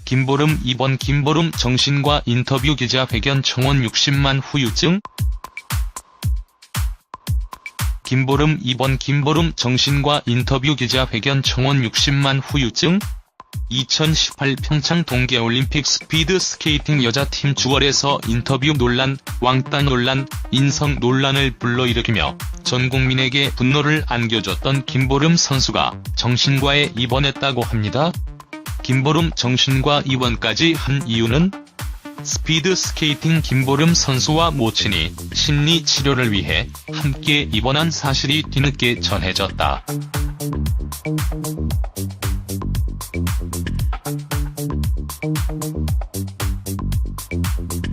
김보름 이번 김보름 정신과 인터뷰 기자회견 청원 60만 후유증? 김보름 이번 김보름 정신과 인터뷰 기자회견 청원 60만 후유증? 2018 평창 동계올림픽 스피드 스케이팅 여자팀 주얼에서 인터뷰 논란, 왕따 논란, 인성 논란을 불러일으키며 전 국민에게 분노를 안겨줬던 김보름 선수가 정신과에 입원했다고 합니다. 김보름 정신과 입원까지 한 이유는 스피드 스케이팅 김보름 선수와 모친이 심리 치료를 위해 함께 입원한 사실이 뒤늦게 전해졌다.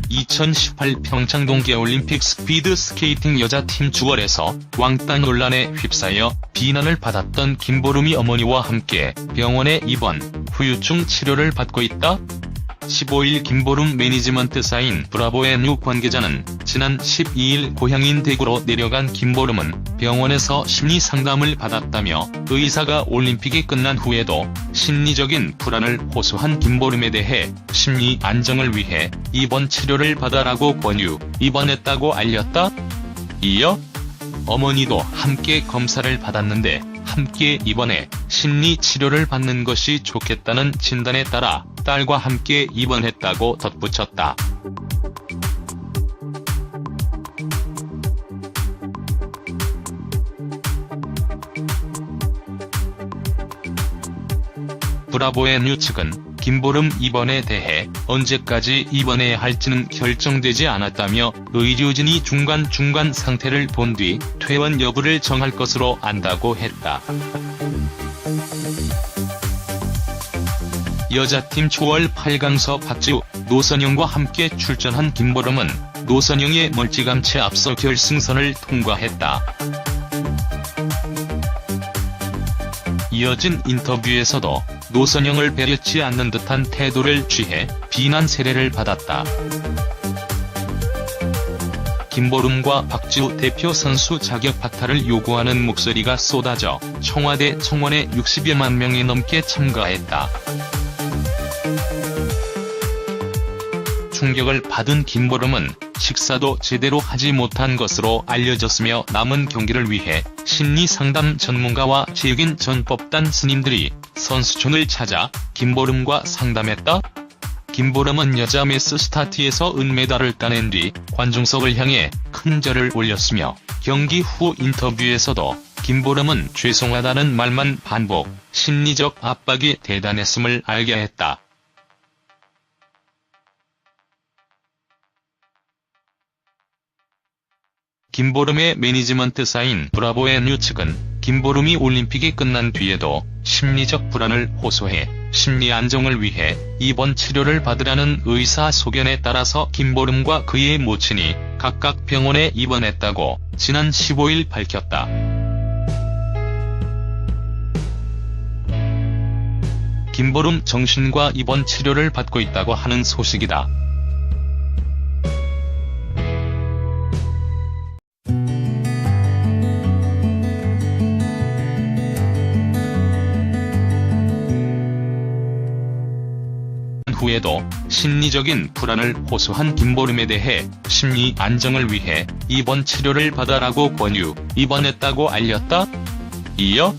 2018 평창 동계올림픽 스피드 스케이팅 여자팀 주얼에서 왕따 논란에 휩싸여 비난을 받았던 김보름이 어머니와 함께 병원에 입원, 후유증 치료를 받고 있다. 15일 김보름 매니지먼트 사인 브라보NU 관계자는 지난 12일 고향인 대구로 내려간 김보름은 병원에서 심리 상담을 받았다며 의사가 올림픽이 끝난 후에도 심리적인 불안을 호소한 김보름에 대해 심리 안정을 위해 입원 치료를 받아라고 권유, 입원했다고 알렸다. 이어 어머니도 함께 검사를 받았는데 함께 입원해 심리 치료를 받는 것이 좋겠다는 진단에 따라 딸과 함께 입원했다고 덧붙였다. 브라보NU 측은 김보름 입원에 대해 언제까지 입원해야 할지는 결정되지 않았다며 의료진이 중간 상태를 본 뒤 퇴원 여부를 정할 것으로 안다고 했다. 여자팀 주얼 8강서 박지우, 노선영과 함께 출전한 김보름은 노선영의 멀찌감치 앞서 결승선을 통과했다. 이어진 인터뷰에서도 노선영을 배려치 않는 듯한 태도를 취해 비난 세례를 받았다. 김보름과 박지우 대표 선수 자격 박탈을 요구하는 목소리가 쏟아져 청와대 청원에 60여만 명이 넘게 참가했다. 충격을 받은 김보름은 식사도 제대로 하지 못한 것으로 알려졌으며 남은 경기를 위해 심리상담 전문가와 제육인 전 법단 스님들이 선수촌을 찾아 김보름과 상담했다. 김보름은 여자 매스 스타트에서 은메달을 따낸 뒤 관중석을 향해 큰 절을 올렸으며 경기 후 인터뷰에서도 김보름은 죄송하다는 말만 반복, 심리적 압박이 대단했음을 알게 했다. 김보름의 매니지먼트 사인 브라보NU 측은 김보름이 올림픽이 끝난 뒤에도 심리적 불안을 호소해 심리 안정을 위해 입원 치료를 받으라는 의사 소견에 따라서 김보름과 그의 모친이 각각 병원에 입원했다고 지난 15일 밝혔다. 김보름 정신과 입원 치료를 받고 있다고 하는 소식이다. 후에도 심리적인 불안을 호소한 김보름에 대해 심리 안정을 위해 입원 치료를 받아라고 권유, 입원했다고 알렸다. 이어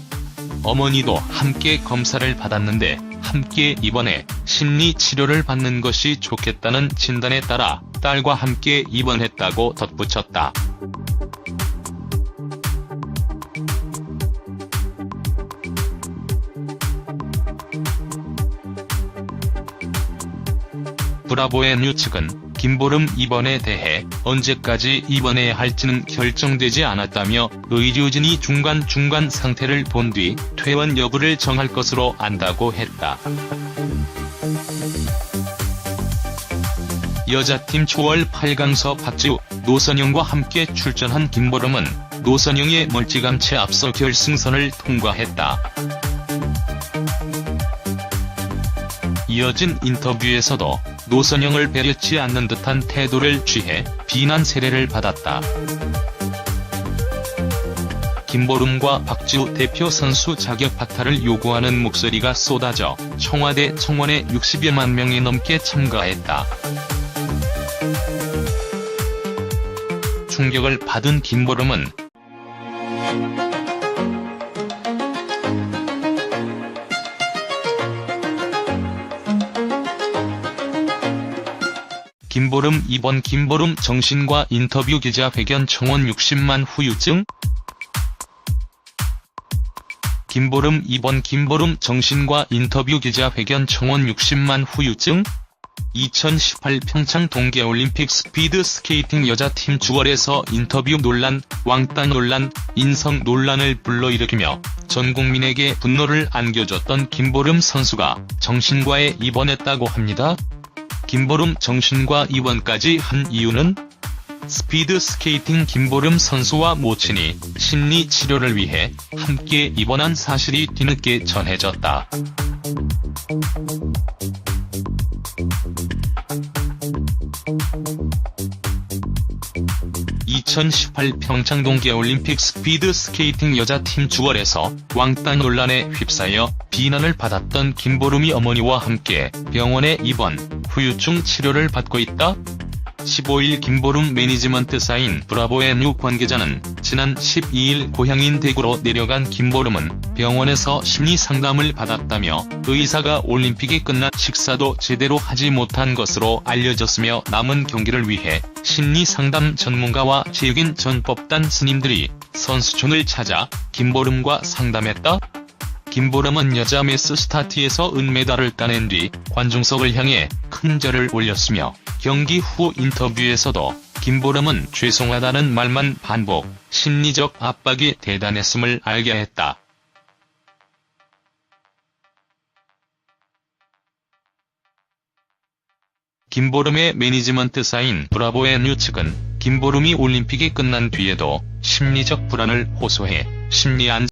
어머니도 함께 검사를 받았는데 함께 입원해 심리 치료를 받는 것이 좋겠다는 진단에 따라 딸과 함께 입원했다고 덧붙였다. 브라보NU 측은 김보름 입원에 대해 언제까지 입원해야 할지는 결정되지 않았다며 의료진이 중간 상태를 본 뒤 퇴원 여부를 정할 것으로 안다고 했다. 여자팀 주얼 8강서 박지우, 노선영과 함께 출전한 김보름은 노선영의 멀찌감치 앞서 결승선을 통과했다. 이어진 인터뷰에서도 노선영을 배려치 않는 듯한 태도를 취해 비난 세례를 받았다. 김보름과 박지우 대표 선수 자격 박탈을 요구하는 목소리가 쏟아져 청와대 청원에 60여만 명이 넘게 참가했다. 충격을 받은 김보름은 김보름 이번 김보름 정신과 인터뷰 기자회견 청원 60만 후유증? 김보름 이번 김보름 정신과 인터뷰 기자회견 청원 60만 후유증? 2018 평창 동계올림픽 스피드 스케이팅 여자팀 주얼에서 인터뷰 논란, 왕따 논란, 인성 논란을 불러일으키며 전 국민에게 분노를 안겨줬던 김보름 선수가 정신과에 입원했다고 합니다. 김보름 정신과 입원까지 한 이유는? 스피드 스케이팅 김보름 선수와 모친이 심리 치료를 위해 함께 입원한 사실이 뒤늦게 전해졌다. 2018 평창 동계올림픽 스피드 스케이팅 여자팀 주얼에서 왕따 논란에 휩싸여 비난을 받았던 김보름이 어머니와 함께 병원에 입원, 후유증 치료를 받고 있다. 15일 김보름 매니지먼트사인 브라보앤유 관계자는 지난 12일 고향인 대구로 내려간 김보름은 병원에서 심리상담을 받았다며 의사가 올림픽이 끝난 식사도 제대로 하지 못한 것으로 알려졌으며 남은 경기를 위해 심리상담 전문가와 체육인 전 법단 스님들이 선수촌을 찾아 김보름과 상담했다. 김보름은 여자 매스 스타트에서 은메달을 따낸 뒤 관중석을 향해 큰 절을 올렸으며 경기 후 인터뷰에서도 김보름은 죄송하다는 말만 반복, 심리적 압박이 대단했음을 알게 했다. 김보름의 매니지먼트사인 브라보앤유 측은 김보름이 올림픽이 끝난 뒤에도 심리적 불안을 호소해 심리 안정